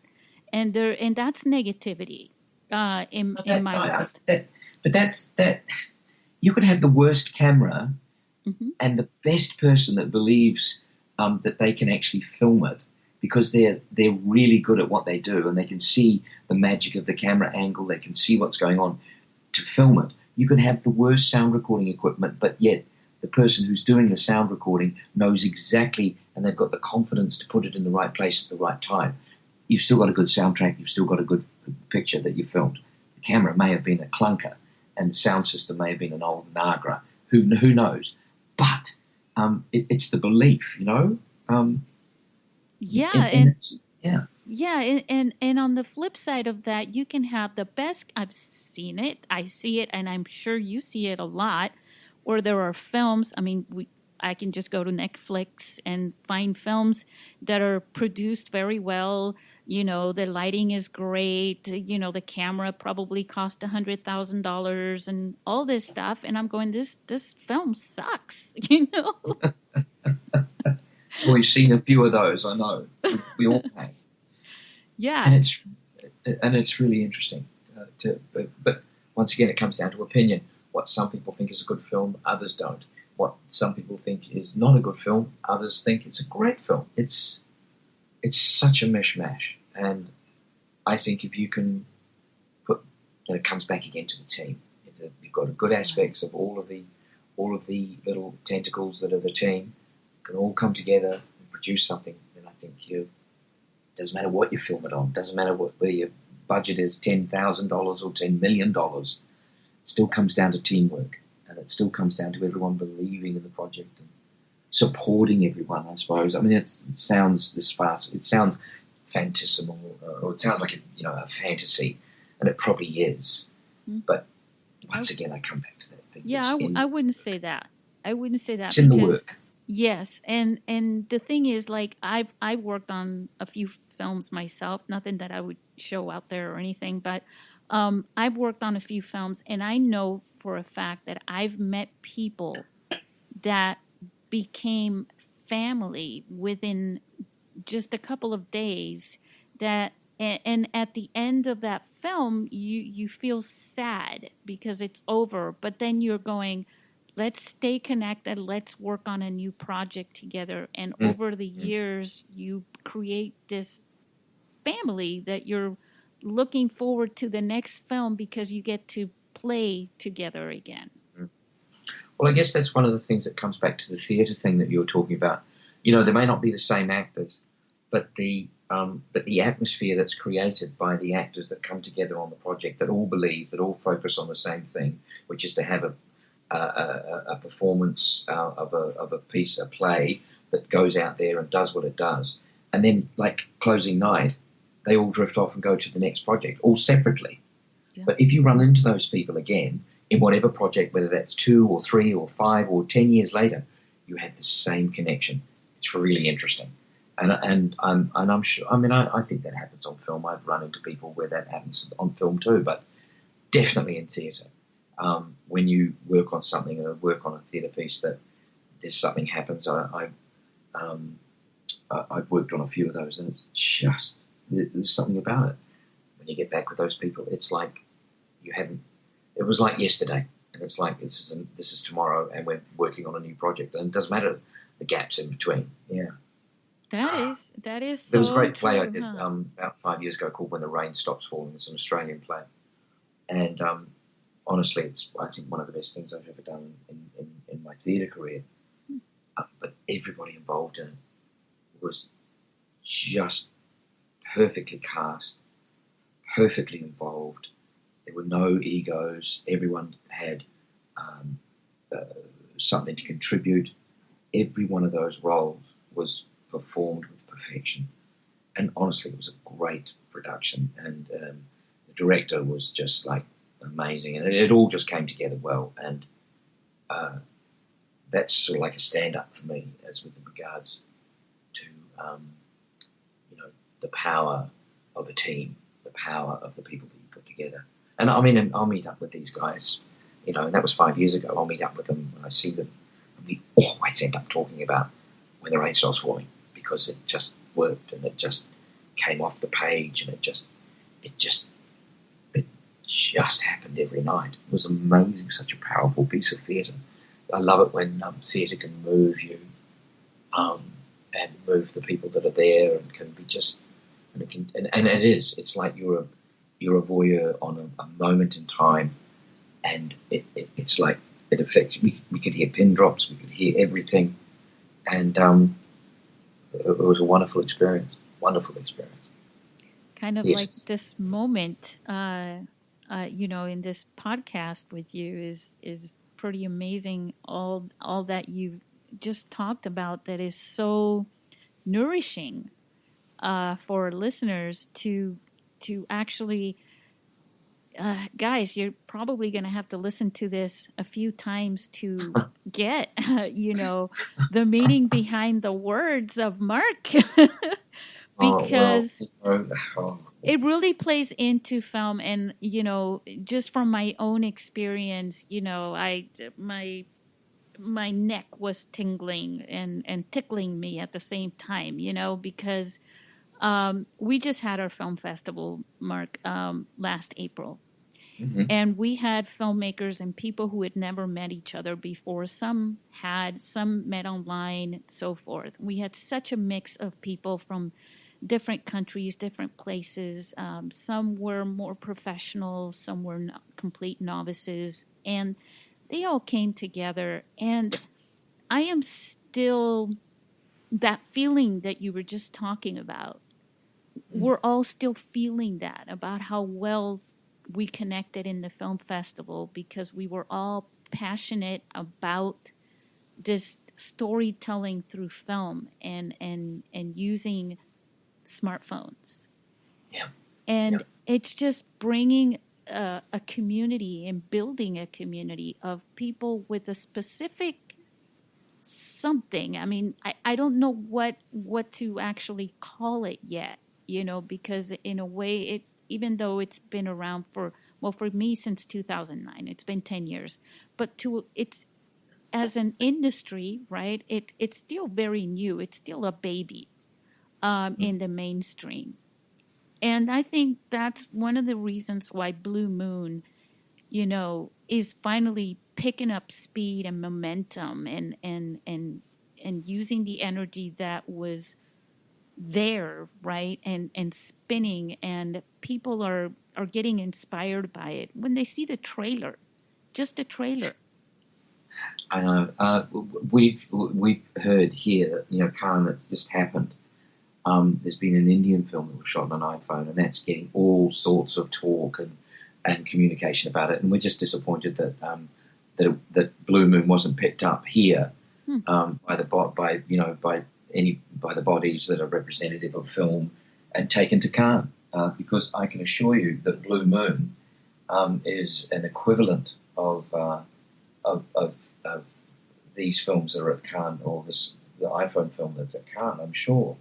And that's negativity in my life. But that's you could have the worst camera, mm-hmm. and the best person that believes that they can actually film it, because they're really good at what they do, and they can see the magic of the camera angle. They can see what's going on to film it. You can have the worst sound recording equipment, but yet the person who's doing the sound recording knows exactly, and they've got the confidence to put it in the right place at the right time. You've still got a good soundtrack. You've still got a good picture that you filmed. The camera may have been a clunker, and the sound system may have been an old Nagra. Who knows? But it's the belief, And on the flip side of that, you can have the best. I've seen it. I see it, and I'm sure you see it a lot. Or there are films. I mean, I can just go to Netflix and find films that are produced very well. The lighting is great. The camera probably cost $100,000 and all this stuff. And I'm going, this film sucks, We've seen a few of those, I know. We all have. Yeah. And it's really interesting. But once again, it comes down to opinion. What some people think is a good film, others don't. What some people think is not a good film, others think it's a great film. It's such a mishmash, and I think if you can it comes back again to the team. You've got good aspects of all of the little tentacles that are the team can all come together and produce something. And I think doesn't matter what you film it on, doesn't matter whether your budget is $10,000 or $10 million. It still comes down to teamwork, and it still comes down to everyone believing in the project and supporting everyone, I suppose. I mean, it sounds fantastical, or it sounds like a fantasy, and it probably is. Mm-hmm. But once again, I come back to that thing. Yeah, I wouldn't say that. It's in the work. Yes, and the thing is, like, I've worked on a few films myself. Nothing that I would show out there or anything, but I've worked on a few films, and I know for a fact that I've met people that became family within just a couple of days. And at the end of that film, you feel sad because it's over, but then you're going, let's stay connected. Let's work on a new project together. And over the years, you create this family that you're looking forward to the next film because you get to play together again. Well, I guess that's one of the things that comes back to the theatre thing that you were talking about. There may not be the same actors, but the but the atmosphere that's created by the actors that come together on the project, that all believe, that all focus on the same thing, which is to have a performance of a piece, a play that goes out there and does what it does. And then, like closing night, they all drift off and go to the next project, all separately. Yeah. But if you run into those people again in whatever project, whether that's 2 or 3 or 5 or 10 years later, you have the same connection. It's really interesting. And I'm sure, I mean, I think that happens on film. I've run into people where that happens on film too, but definitely in theatre. When you work on something or work on a theatre piece that there's something happens, I've worked on a few of those, and it's just, there's something about it. When you get back with those people, it's like it was like yesterday, and it's like this is tomorrow, and we're working on a new project, and it doesn't matter the gaps in between. Yeah. That is so there was a great play true, I did about 5 years ago called When the Rain Stops Falling. It's an Australian play, and honestly, it's, I think, one of the best things I've ever done in my theatre career. But everybody involved in it was just perfectly cast, perfectly involved. There were no egos. Everyone had something to contribute. Every one of those roles was performed with perfection. And honestly, it was a great production. And the director was just like amazing. And it all just came together well. And that's sort of like a stand-up for me, as with regards to, the power of a team, the power of the people that you put together. And I mean, I'll meet up with these guys, and that was 5 years ago. I'll meet up with them when I see them. And we always end up talking about When the Rain Stops Falling, because it just worked and it just came off the page, and it just happened every night. It was amazing, such a powerful piece of theatre. I love it when theatre can move you and move the people that are there, and can be just, and it can, and it is. It's like you're a voyeur on a moment in time, and it's like it affects. We could hear pin drops, we could hear everything, and it was a wonderful experience. Wonderful experience. Kind of like this moment, in this podcast with you is pretty amazing. All that you've just talked about, that is so nourishing for listeners to actually, guys, you're probably going to have to listen to this a few times to get, the meaning behind the words of Mark, because it really plays into film. And, just from my own experience, my neck was tingling and tickling me at the same time, because we just had our film festival, Mark, last April. Mm-hmm. And we had filmmakers and people who had never met each other before. Some met online, so forth. We had such a mix of people from different countries, different places. Some were more professional, some were complete novices, and they all came together. And I am still, that feeling that you were just talking about, we're all still feeling that, about how well we connected in the film festival, because we were all passionate about this storytelling through film and using smartphones. Yeah. And it's just bringing a community and building a community of people with a specific something. I mean, I don't know what to actually call it yet, because in a way, even though it's been around for me since 2009, it's been 10 years, but it's as an industry, right? It's still very new. It's still a baby in the mainstream. And I think that's one of the reasons why Blue Moon, is finally picking up speed and momentum and using the energy that was there, right? And spinning, and people are getting inspired by it when they see the trailer, just a trailer. I know. We've heard here that, Karen, that's just happened. There's been an Indian film that was shot on an iPhone, and that's getting all sorts of talk and communication about it. And we're just disappointed that that Blue Moon wasn't picked up here by the bodies that are representative of film and taken to Cannes, because I can assure you that Blue Moon is an equivalent of these films that are at Cannes, or the iPhone film that's at Cannes, I'm sure.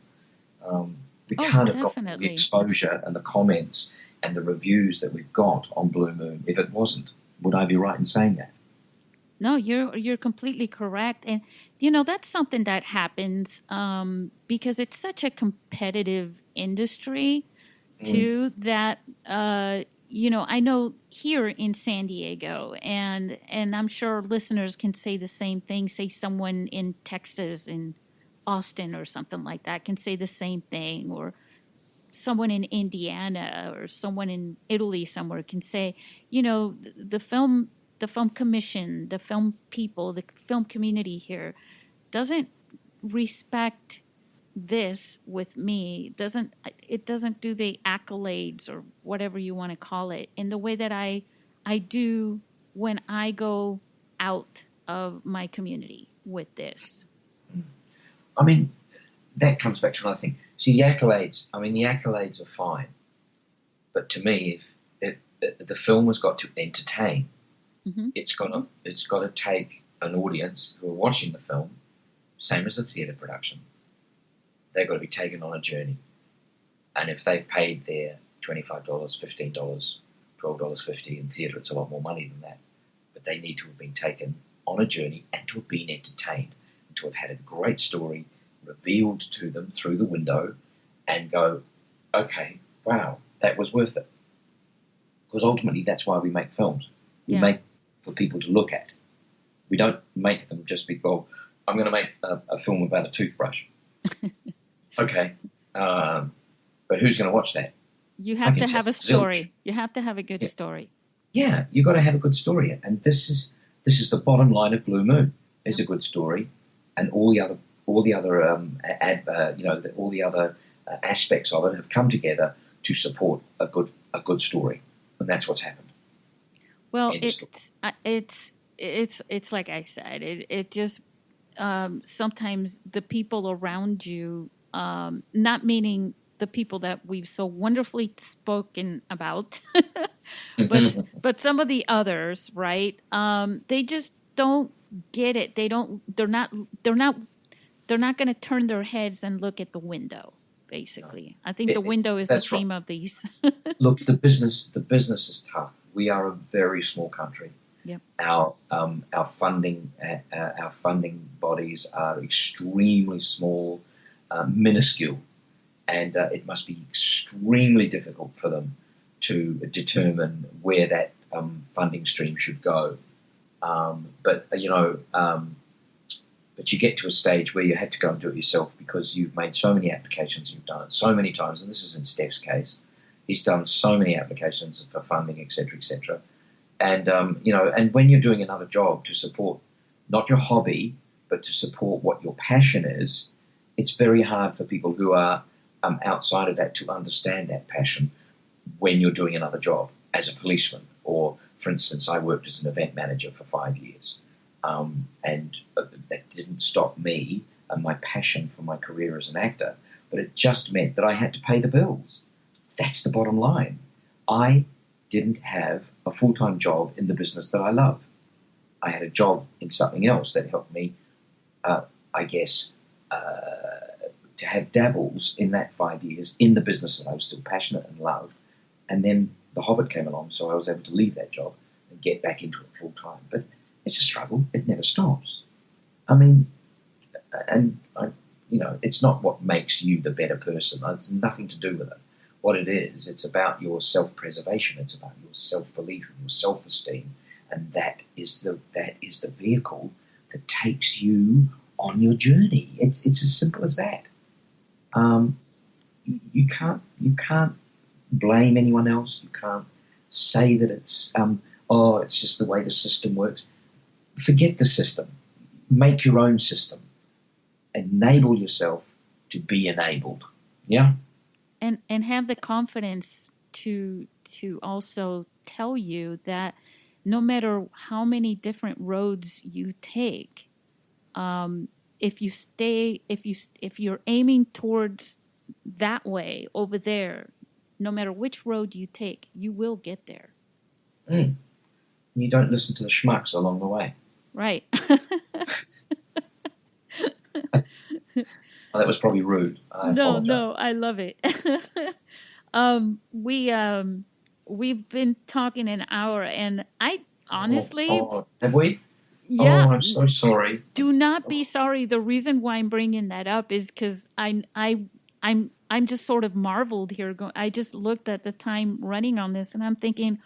We can't have got the exposure and the comments and the reviews that we've got on Blue Moon if it wasn't. Would I be right in saying that? No, you're completely correct. And, that's something that happens because it's such a competitive industry, too, that, I know here in San Diego, and I'm sure listeners can say the same thing, say someone in Texas, in Austin or something like that can say the same thing, or someone in Indiana or someone in Italy somewhere can say, the film commission, the film people, the film community here doesn't respect this with me, doesn't do the accolades or whatever you want to call it in the way that I do when I go out of my community with this. I mean, that comes back to another thing. See, the accolades are fine. But to me, if the film has got to entertain, it's got to take an audience who are watching the film, same as a theatre production. They've got to be taken on a journey. And if they've paid their $25, $15, $12.50 in theatre, it's a lot more money than that. But they need to have been taken on a journey and to have been entertained, and to have had a great story revealed to them through the window and go, okay, wow, that was worth it. Because ultimately that's why we make films. We make for people to look at. We don't make them just because, I'm going to make a film about a toothbrush. Okay, but who's going to watch that? You have to have a story. Zilch. You have to have a good story. Yeah, you've got to have a good story. And this is the bottom line of Blue Moon. Is a good story, and all the other aspects of it have come together to support a good story, and that's what's happened. Well, it's like I said, it just sometimes the people around you, not meaning the people that we've so wonderfully spoken about, but some of the others, right? They just don't get it. They're not going to turn their heads and look at the window. Basically, I think the window is the theme of these. Look, the business is tough. We are a very small country. Yep. Our funding bodies are extremely small, minuscule, and it must be extremely difficult for them to determine where that funding stream should go. But you get to a stage where you had to go and do it yourself because you've made so many applications, you've done it so many times, and this is in Steph's case. He's done so many applications for funding, et cetera, and and when you're doing another job to support not your hobby but to support what your passion is, it's very hard for people who are outside of that to understand that passion when you're doing another job as a policeman. Or, for instance, I worked as an event manager for 5 years. And that didn't stop me and my passion for my career as an actor, but it just meant that I had to pay the bills. That's the bottom line. I didn't have a full-time job in the business that I love. I had a job in something else that helped me, to have dabbles in that 5 years in the business that I was still passionate and loved. And then The Hobbit came along, so I was able to leave that job and get back into it full-time. But it's a struggle. It never stops. I mean, it's not what makes you the better person. It's nothing to do with it. What it is, it's about your self-preservation. It's about your self-belief and your self-esteem, and that is the vehicle that takes you on your journey. It's as simple as that. You can't blame anyone else. You can't say that it's it's just the way the system works. Forget the system. Make your own system. Enable yourself to be enabled. Yeah. And have the confidence to also tell you that no matter how many different roads you take, if you're aiming towards that way over there, no matter which road you take, you will get there. Mm. You don't listen to the schmucks along the way. Right. Well, that was probably rude. I apologize. No, I love it. We've been talking an hour, and I honestly, Have we? yeah, Oh, I'm so sorry. do not be sorry. The reason why I'm bringing that up is because I'm just sort of marveled here. I just looked at the time running on this, and I'm thinking,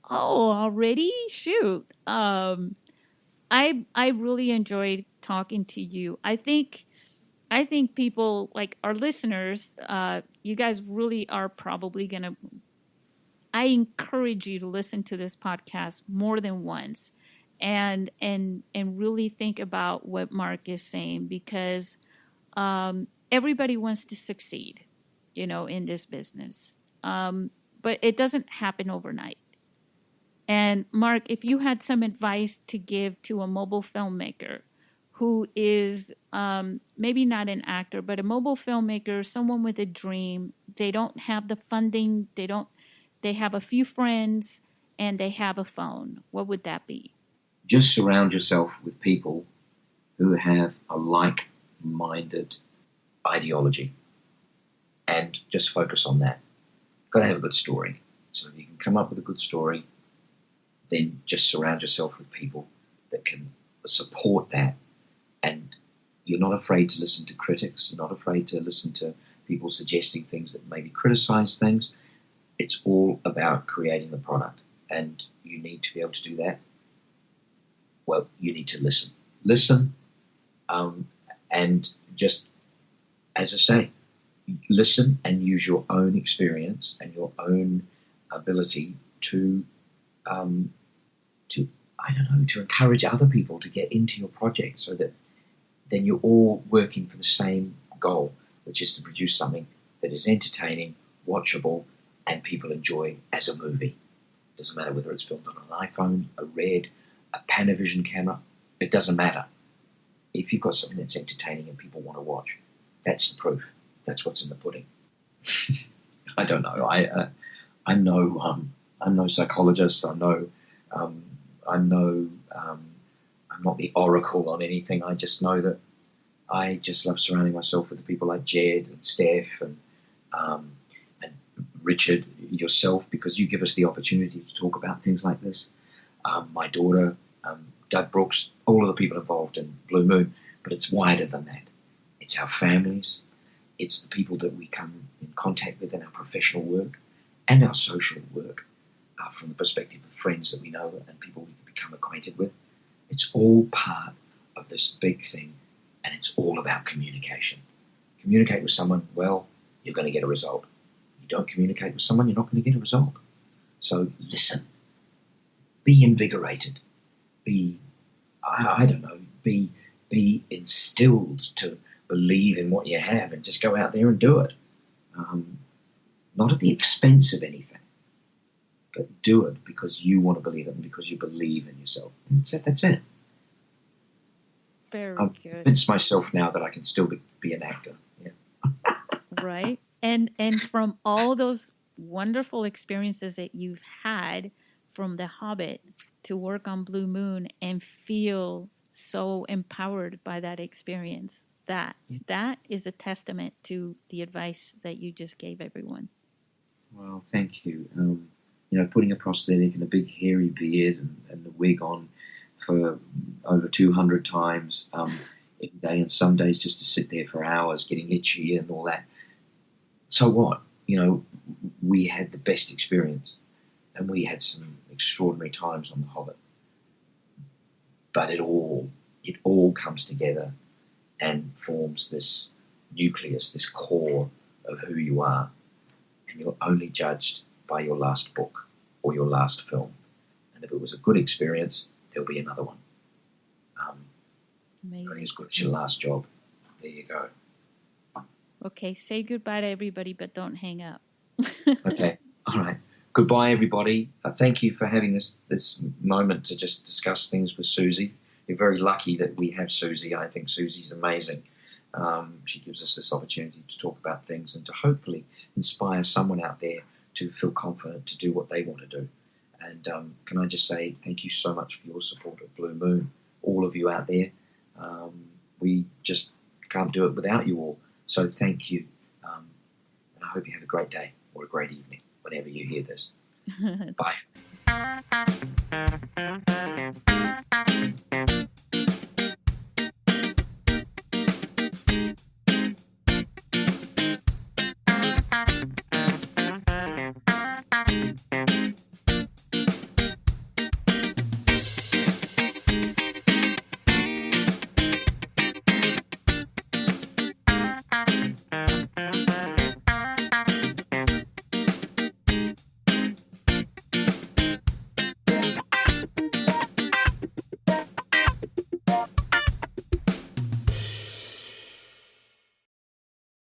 oh, already? Shoot. I really enjoyed talking to you. I think people like our listeners, you guys really are probably gonna. I encourage you to listen to this podcast more than once, and really think about what Mark is saying, because everybody wants to succeed, in this business, but it doesn't happen overnight. And Mark, if you had some advice to give to a mobile filmmaker who is maybe not an actor, but a mobile filmmaker, someone with a dream, they don't have the funding, they have a few friends, and they have a phone, what would that be? Just surround yourself with people who have a like-minded ideology, and just focus on that. Got to have a good story. So if you can come up with a good story, then just surround yourself with people that can support that. And you're not afraid to listen to critics. You're not afraid to listen to people suggesting things that maybe criticize things. It's all about creating the product. And you need to be able to do that. Well, you need to listen. Listen, and just, as I say, listen and use your own experience and your own ability to to encourage other people to get into your project, so that then you're all working for the same goal, which is to produce something that is entertaining, watchable, and people enjoy as a movie. Doesn't matter whether it's filmed on an iPhone, a Red, a Panavision camera. It doesn't matter. If you've got something that's entertaining and people want to watch, that's the proof. That's what's in the pudding. I don't know. I'm no psychologist. I'm not the oracle on anything. I just know that I just love surrounding myself with the people like Jed and Steph and Richard, yourself, because you give us the opportunity to talk about things like this. My daughter, Doug Brooks, all of the people involved in Blue Moon, but it's wider than that. It's our families. It's the people that we come in contact with in our professional work and our social work, from the perspective of friends that we know and people we become acquainted with. It's all part of this big thing, and it's all about communication. Communicate with someone, well, you're going to get a result. You don't communicate with someone, you're not going to get a result. So listen. Be invigorated. Be instilled to believe in what you have, and just go out there and do it. Not at the expense of anything, but do it because you want to believe it and because you believe in yourself. That's it. Very I've good. convinced myself now that I can still be an actor. Yeah. Right. And from all those wonderful experiences that you've had, from The Hobbit to work on Blue Moon and feel so empowered by that experience, that is a testament to the advice that you just gave everyone. Well, thank you. Putting a prosthetic and a big hairy beard and the wig on for over 200 times every day, and some days just to sit there for hours getting itchy and all that. So what? We had the best experience, and we had some extraordinary times on The Hobbit. But it all comes together and forms this nucleus, this core of who you are. And you're only judged by your last book or your last film. And if it was a good experience, there'll be another one. Only as good as your last job. There you go. Okay, say goodbye to everybody, but don't hang up. Okay, all right. Goodbye, everybody. Thank you for having this moment to just discuss things with Susie. We're very lucky that we have Susie. I think Susie's amazing. She gives us this opportunity to talk about things and to hopefully inspire someone out there to feel confident to do what they want to do. And can I just say thank you so much for your support of Blue Moon, all of you out there. We just can't do it without you all. So thank you. And I hope you have a great day or a great evening whenever you hear this. Bye.